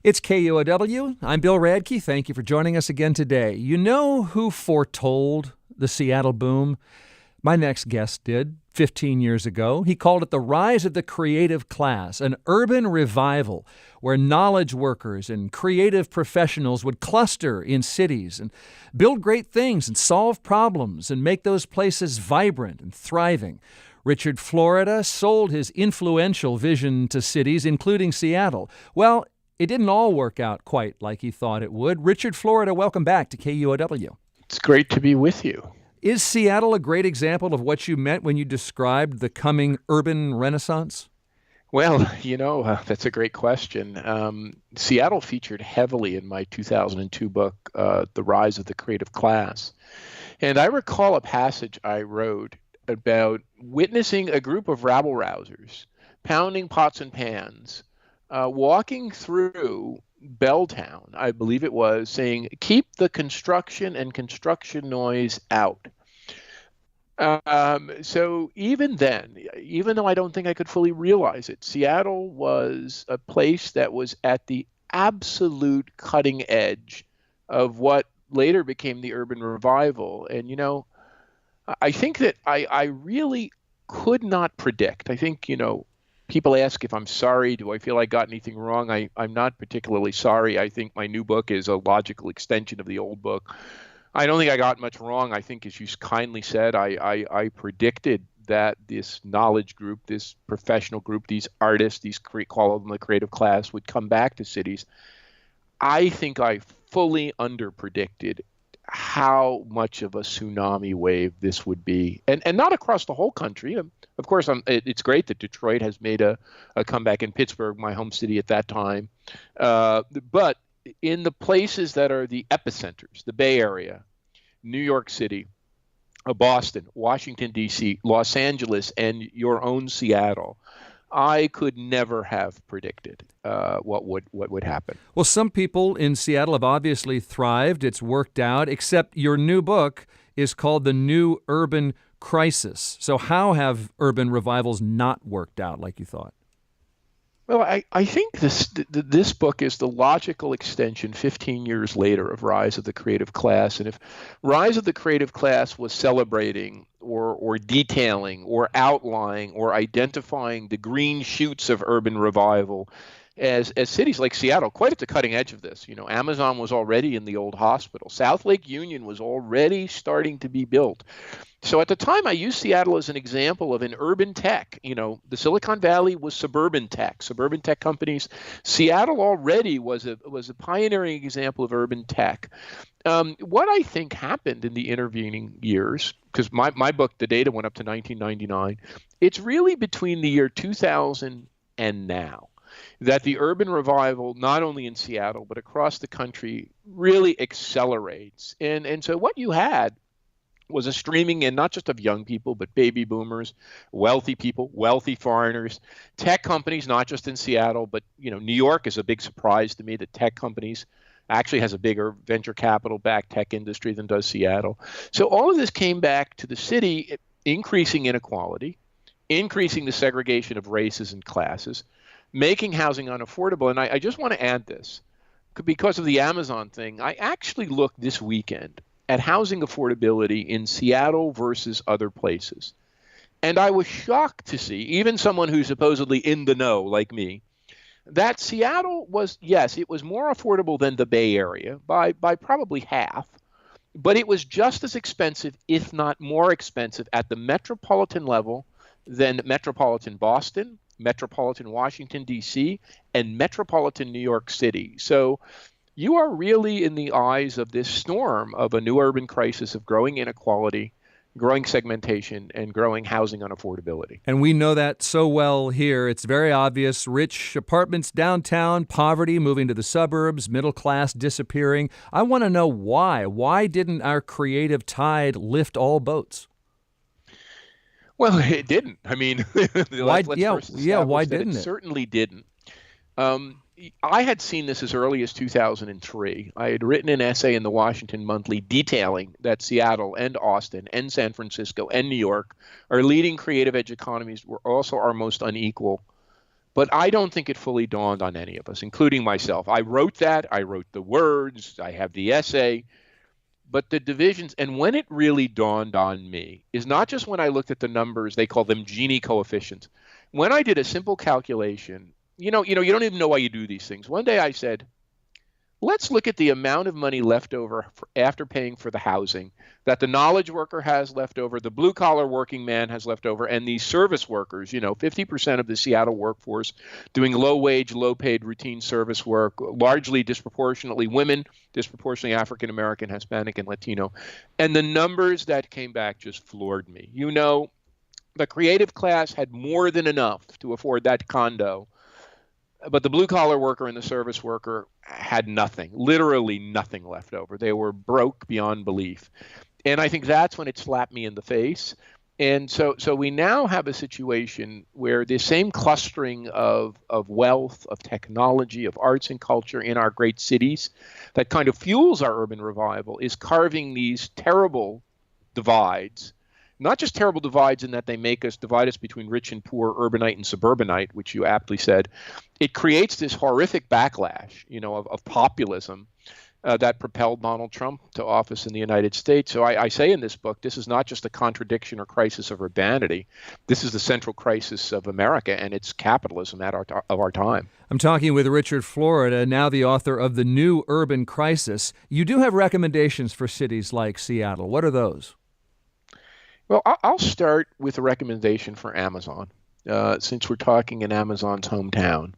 It's KUOW. I'm Bill Radke. Thank you for joining us again today. You know who foretold the Seattle boom? My next guest did 15 years ago. He called it the rise of the creative class, an urban revival where knowledge workers and creative professionals would cluster in cities and build great things and solve problems and make those places vibrant and thriving. Richard Florida sold his influential vision to cities, including Seattle. Well, it didn't all work out quite like he thought it would. Richard Florida, welcome back to KUOW. It's great to be with you. Is Seattle a great example of what you meant when you described the coming urban renaissance? Well, that's a great question. Seattle featured heavily in my 2002 book, The Rise of the Creative Class. And I recall a passage I wrote about witnessing a group of rabble-rousers pounding pots and pans, walking through Belltown, I believe it was, saying, "Keep the construction and construction noise out." So even then, even though I don't think I could fully realize it, Seattle was a place that was at the absolute cutting edge of what later became the urban revival. And, I think that I really could not predict. I think, people ask if I'm sorry. Do I feel I got anything wrong? I'm not particularly sorry. I think my new book is a logical extension of the old book. I don't think I got much wrong. I think, as you kindly said, I predicted that this knowledge group, this professional group, these artists, call them the creative class, would come back to cities. I think I fully underpredicted how much of a tsunami wave this would be, and not across the whole country. Of course, it's great that Detroit has made a comeback, in Pittsburgh, my home city at that time. But in the places that are the epicenters, the Bay Area, New York City, Boston, Washington, D.C., Los Angeles, and your own Seattle, I could never have predicted what would happen. Well, some people in Seattle have obviously thrived. It's worked out, except your new book is called The New Urban Crisis. So how have urban revivals not worked out like you thought? Well, I think this book is the logical extension 15 years later of Rise of the Creative Class. And if Rise of the Creative Class was celebrating or detailing or outlining or identifying the green shoots of urban revival, as cities like Seattle, quite at the cutting edge of this. Amazon was already in the old hospital. South Lake Union was already starting to be built. So at the time, I used Seattle as an example of an urban tech. The Silicon Valley was suburban tech companies. Seattle already was a pioneering example of urban tech. What I think happened in the intervening years, because my book, the data went up to 1999, it's really between the year 2000 and now that the urban revival, not only in Seattle, but across the country, really accelerates. And so what you had was a streaming in not just of young people, but baby boomers, wealthy people, wealthy foreigners, tech companies, not just in Seattle, but New York is a big surprise to me that tech companies actually has a bigger venture capital-backed tech industry than does Seattle. So all of this came back to the city, increasing inequality, increasing the segregation of races and classes, making housing unaffordable. And I just want to add this, because of the Amazon thing. I actually looked this weekend at housing affordability in Seattle versus other places. And I was shocked to see, even someone who's supposedly in the know like me, that Seattle was, yes, it was more affordable than the Bay Area by probably half, but it was just as expensive, if not more expensive, at the metropolitan level than metropolitan Boston, metropolitan Washington, D.C., and metropolitan New York City. So you are really in the eyes of this storm of a new urban crisis of growing inequality, growing segmentation, and growing housing unaffordability. And we know that so well here. It's very obvious. Rich apartments downtown, poverty moving to the suburbs, middle class disappearing. I want to know why. Why didn't our creative tide lift all boats? Well, it didn't. I mean, why didn't it? Certainly didn't. I had seen this as early as 2003. I had written an essay in the Washington Monthly detailing that Seattle and Austin and San Francisco and New York, our leading creative edge economies, were also our most unequal But I don't think it fully dawned on any of us, including myself. I wrote that. I wrote the words. I have the essay. But the divisions, and when it really dawned on me, is not just when I looked at the numbers, they call them Gini coefficients. When I did a simple calculation, you don't even know why you do these things. One day I said, let's look at the amount of money left over after paying for the housing that the knowledge worker has left over, the blue collar working man has left over, and these service workers, 50% of the Seattle workforce doing low wage, low paid routine service work, largely disproportionately women, disproportionately African American, Hispanic, and Latino. And the numbers that came back just floored me. The creative class had more than enough to afford that condo, but the blue collar worker and the service worker had nothing, literally nothing left over. They were broke beyond belief. And I think that's when it slapped me in the face. And so we now have a situation where the same clustering of wealth, of technology, of arts and culture in our great cities that kind of fuels our urban revival is carving these terrible divides. Not just terrible divides in that they divide us between rich and poor, urbanite and suburbanite, which you aptly said. It creates this horrific backlash, of populism that propelled Donald Trump to office in the United States. So I say in this book, this is not just a contradiction or crisis of urbanity. This is the central crisis of America and its capitalism of our time. I'm talking with Richard Florida, now the author of The New Urban Crisis. You do have recommendations for cities like Seattle. What are those? Well, I'll start with a recommendation for Amazon, since we're talking in Amazon's hometown.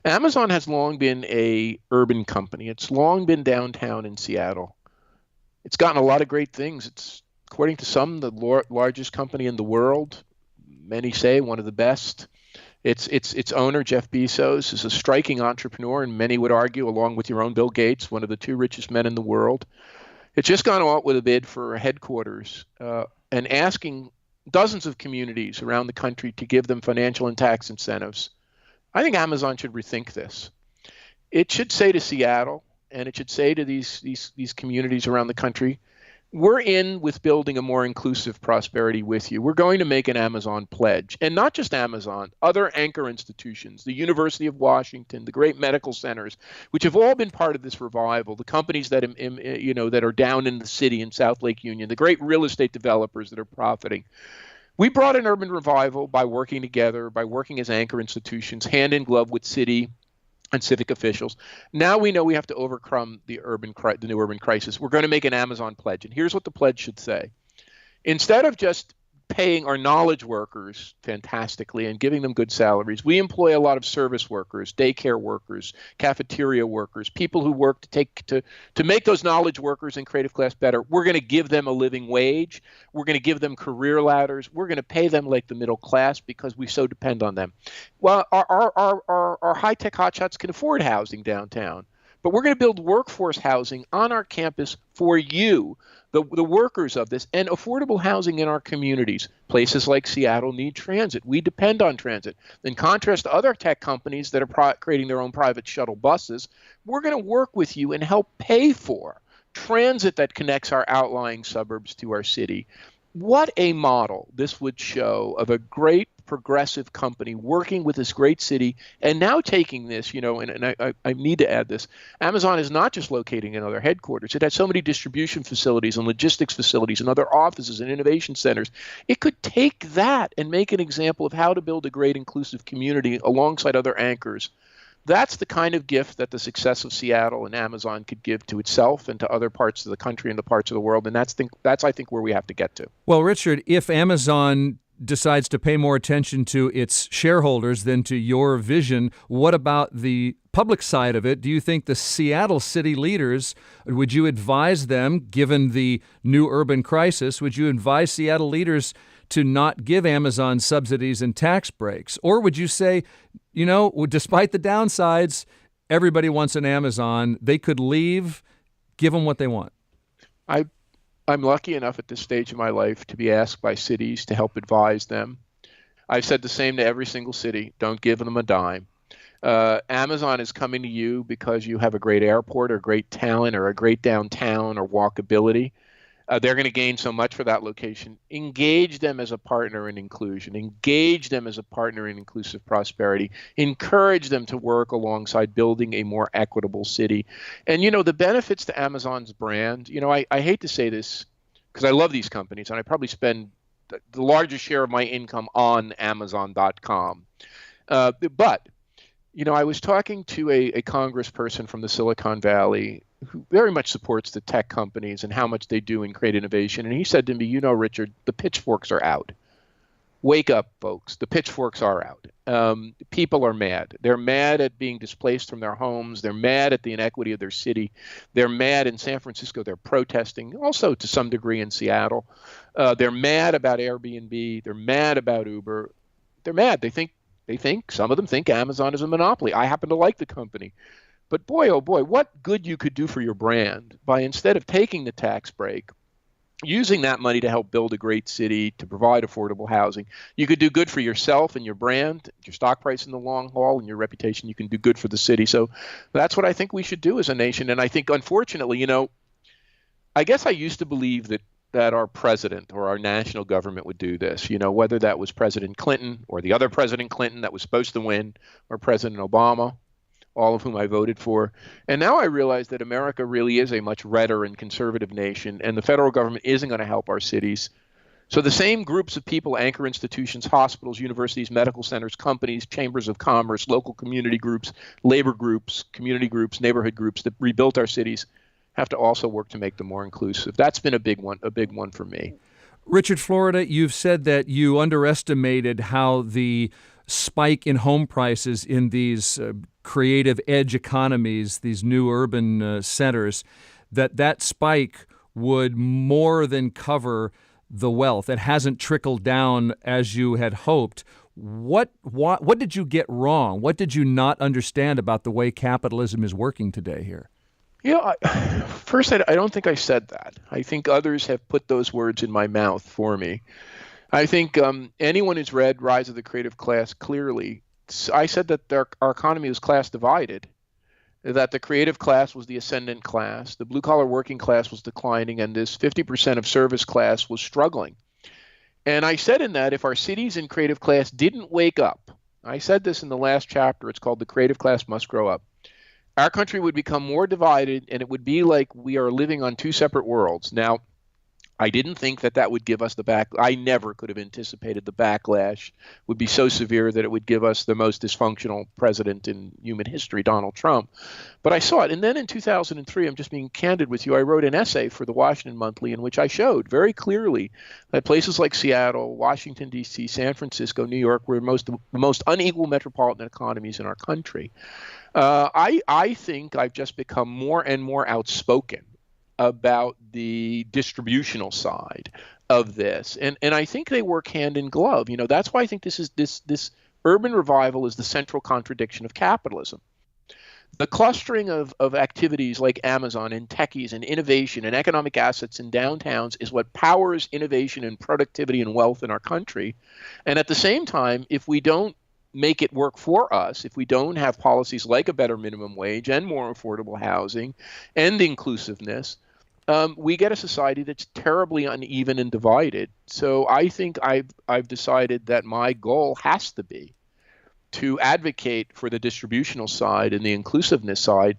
Amazon has long been an urban company. It's long been downtown in Seattle. It's gotten a lot of great things. It's, according to some, the largest company in the world. Many say one of the best. Its owner, Jeff Bezos, is a striking entrepreneur, and many would argue, along with your own Bill Gates, one of the two richest men in the world. It's just gone out with a bid for headquarters and asking dozens of communities around the country to give them financial and tax incentives. I think Amazon should rethink this. It should say to Seattle, and it should say to these communities around the country, we're in with building a more inclusive prosperity with you. We're going to make an Amazon pledge. And not just Amazon, other anchor institutions, the University of Washington, the great medical centers, which have all been part of this revival, the companies that are down in the city in South Lake Union, the great real estate developers that are profiting. We brought an urban revival by working together, by working as anchor institutions, hand in glove with city and civic officials. Now we know we have to overcome the new urban crisis. We're going to make an Amazon pledge. And here's what the pledge should say. Instead of just paying our knowledge workers fantastically and giving them good salaries, we employ a lot of service workers, daycare workers, cafeteria workers, people who work to make those knowledge workers and creative class better. We're going to give them a living wage. We're going to give them career ladders. We're going to pay them like the middle class because we so depend on them. Well, our high-tech hotshots can afford housing downtown, but we're going to build workforce housing on our campus for you, the workers of this, and affordable housing in our communities. Places like Seattle need transit. We depend on transit. In contrast to other tech companies that are creating their own private shuttle buses, we're going to work with you and help pay for transit that connects our outlying suburbs to our city. What a model this would show of a great progressive company working with this great city and now taking this, and I need to add this. Amazon is not just locating in other headquarters. It has so many distribution facilities and logistics facilities and other offices and innovation centers. It could take that and make an example of how to build a great inclusive community alongside other anchors. That's the kind of gift that the success of Seattle and Amazon could give to itself and to other parts of the country and the parts of the world. And that's I think, where we have to get to. Well, Richard, if Amazon decides to pay more attention to its shareholders than to your vision, what about the public side of it? Do you think the Seattle city leaders, would you advise them, given the new urban crisis, would you advise Seattle leaders to not give Amazon subsidies and tax breaks? Or would you say, despite the downsides, everybody wants an Amazon, they could leave, give them what they want? I'm lucky enough at this stage of my life to be asked by cities to help advise them. I've said the same to every single city. Don't give them a dime. Amazon is coming to you because you have a great airport or great talent or a great downtown or walkability. They're going to gain so much for that location. Engage them as a partner in inclusion. Engage them as a partner in inclusive prosperity. Encourage them to work alongside building a more equitable city. And, the benefits to Amazon's brand, I hate to say this because I love these companies and I probably spend the largest share of my income on Amazon.com. But I was talking to a congressperson from the Silicon Valley who very much supports the tech companies and how much they do in create innovation. And he said to me, Richard, the pitchforks are out. Wake up, folks. The pitchforks are out. People are mad. They're mad at being displaced from their homes. They're mad at the inequity of their city. They're mad in San Francisco. They're protesting, also to some degree in Seattle. They're mad about Airbnb. They're mad about Uber. They're mad. They think, some of them think Amazon is a monopoly. I happen to like the company. But boy, oh boy, what good you could do for your brand by, instead of taking the tax break, using that money to help build a great city, to provide affordable housing. You could do good for yourself and your brand, your stock price in the long haul, and your reputation. You can do good for the city. So that's what I think we should do as a nation. And I think, unfortunately, I guess I used to believe that our president or our national government would do this, whether that was President Clinton or the other President Clinton that was supposed to win, or President Obama, all of whom I voted for. And now I realize that America really is a much redder and conservative nation, and the federal government isn't going to help our cities. So the same groups of people anchor institutions, hospitals, universities, medical centers, companies, chambers of commerce, local community groups, labor groups, community groups, neighborhood groups that rebuilt our cities have to also work to make them more inclusive. That's been a big one for me. Richard, Florida, you've said that you underestimated how the spike in home prices in these creative edge economies, these new urban centers, that spike would more than cover the wealth. It hasn't trickled down as you had hoped. What did you get wrong? What did you not understand about the way capitalism is working today here? First, I don't think I said that. I think others have put those words in my mouth for me. I think anyone who's read Rise of the Creative Class clearly, I said that our economy was class divided, that the creative class was the ascendant class, the blue-collar working class was declining, and this 50% of service class was struggling. And I said in that if our cities and creative class didn't wake up, I said this in the last chapter, it's called The Creative Class Must Grow Up, our country would become more divided, and it would be like we are living on two separate worlds. Now, I didn't think that would give us I never could have anticipated the backlash would be so severe that it would give us the most dysfunctional president in human history, Donald Trump. But I saw it. And then in 2003, I'm just being candid with you, I wrote an essay for the Washington Monthly in which I showed very clearly that places like Seattle, Washington, D.C., San Francisco, New York were the most unequal metropolitan economies in our country. I think I've just become more and more outspoken about the distributional side of this. And I think they work hand in glove. That's why I think this urban revival is the central contradiction of capitalism. The clustering of activities like Amazon and techies and innovation and economic assets in downtowns is what powers innovation and productivity and wealth in our country. And at the same time, if we don't make it work for us, if we don't have policies like a better minimum wage and more affordable housing and inclusiveness, we get a society that's terribly uneven and divided. So I think I've decided that my goal has to be to advocate for the distributional side and the inclusiveness side.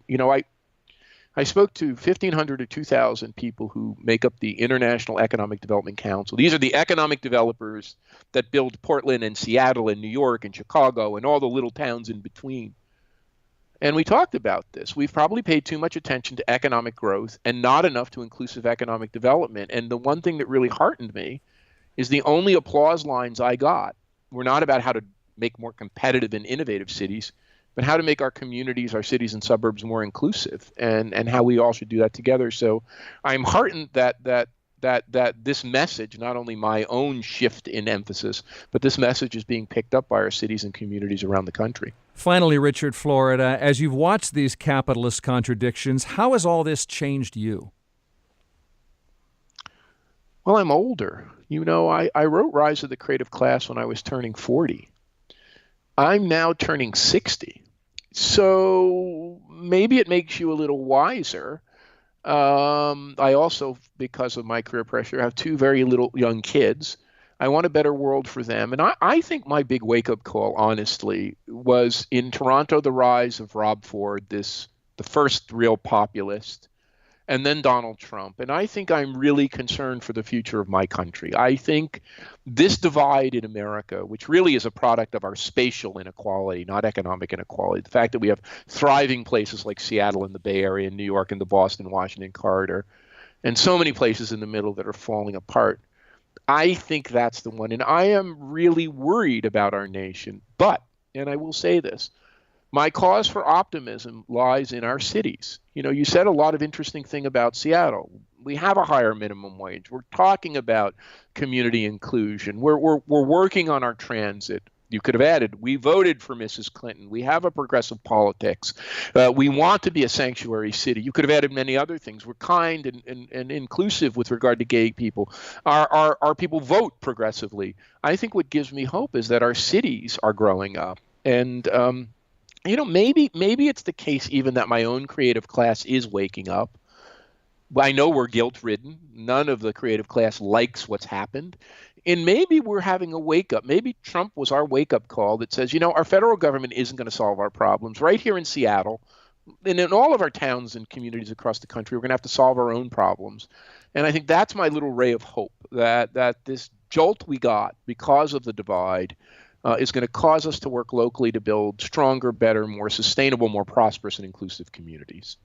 I spoke to 1,500 or 2,000 people who make up the International Economic Development Council. These are the economic developers that build Portland and Seattle and New York and Chicago and all the little towns in between. And we talked about this. We've probably paid too much attention to economic growth and not enough to inclusive economic development. And the one thing that really heartened me is the only applause lines I got were not about how to make more competitive and innovative cities, but how to make our communities, our cities and suburbs more inclusive, and how we all should do that together. So I'm heartened that this message, not only my own shift in emphasis, but this message is being picked up by our cities and communities around the country. Finally, Richard, Florida, as you've watched these capitalist contradictions, how has all this changed you? Well, I'm older. I wrote Rise of the Creative Class when I was turning 40. I'm now turning 60. So maybe it makes you a little wiser. I also, because of my career pressure, have two very little young kids. I want a better world for them. And I think my big wake up call, honestly, was in Toronto, the rise of Rob Ford, the first real populist, and then Donald Trump. And I think I'm really concerned for the future of my country. I think this divide in America, which really is a product of our spatial inequality, not economic inequality, the fact that we have thriving places like Seattle and the Bay Area and New York and the Boston, Washington corridor, and so many places in the middle that are falling apart. I think that's the one. And I am really worried about our nation. But, and I will say this, my cause for optimism lies in our cities. You said a lot of interesting thing about Seattle. We have a higher minimum wage. We're talking about community inclusion. We're working on our transit. You could have added, we voted for Mrs. Clinton. We have a progressive politics. We want to be a sanctuary city. You could have added many other things. We're kind and inclusive with regard to gay people. Our people vote progressively. I think what gives me hope is that our cities are growing up. And maybe it's the case even that my own creative class is waking up. I know we're guilt-ridden. None of the creative class likes what's happened. And maybe we're having a wake-up. Maybe Trump was our wake-up call that says, our federal government isn't going to solve our problems. Right here in Seattle, and in all of our towns and communities across the country, we're going to have to solve our own problems. And I think that's my little ray of hope, that this jolt we got because of the divide is going to cause us to work locally to build stronger, better, more sustainable, more prosperous, and inclusive communities.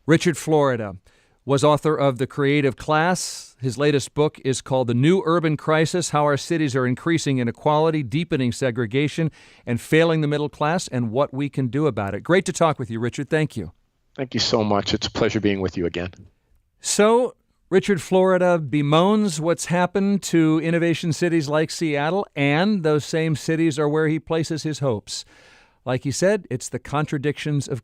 Richard Florida was author of The Creative Class. His latest book is called The New Urban Crisis: How Our Cities Are Increasing Inequality, Deepening Segregation, and Failing the Middle Class, and What We Can Do About It. Great to talk with you, Richard. Thank you. Thank you so much. It's a pleasure being with you again. So, Richard Florida bemoans what's happened to innovation cities like Seattle, and those same cities are where he places his hopes. Like he said, it's the contradictions of